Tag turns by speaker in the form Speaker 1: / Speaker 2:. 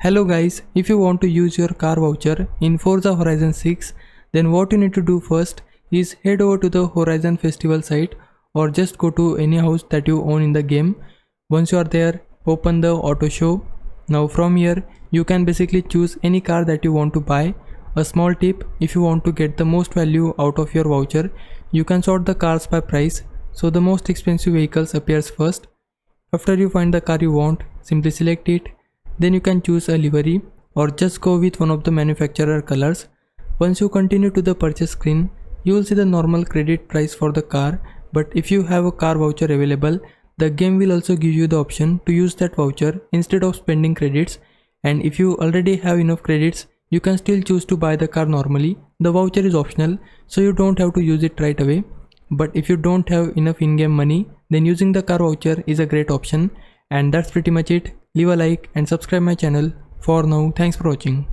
Speaker 1: Hello guys, if you want to use your car voucher in Forza Horizon 6, then what you need to do first is head over to the Horizon Festival site or just go to any house that you own in the game. Once you are there, open the auto show. Now from here, you can basically choose any car that you want to buy. A small tip, if you want to get the most value out of your voucher, you can sort the cars by price, so the most expensive vehicles appears first. After you find the car you want, simply select it. Then you can choose a livery or just go with one of the manufacturer colors. Once you continue to the purchase screen, you will see the normal credit price for the car, but if you have a car voucher available, the game will also give you the option to use that voucher instead of spending credits. And if you already have enough credits, you can still choose to buy the car normally. The voucher is optional, so you don't have to use it right away. But if you don't have enough in-game money, then using the car voucher is a great option. And that's pretty much it. Leave a like and subscribe my channel. For now, thanks for watching.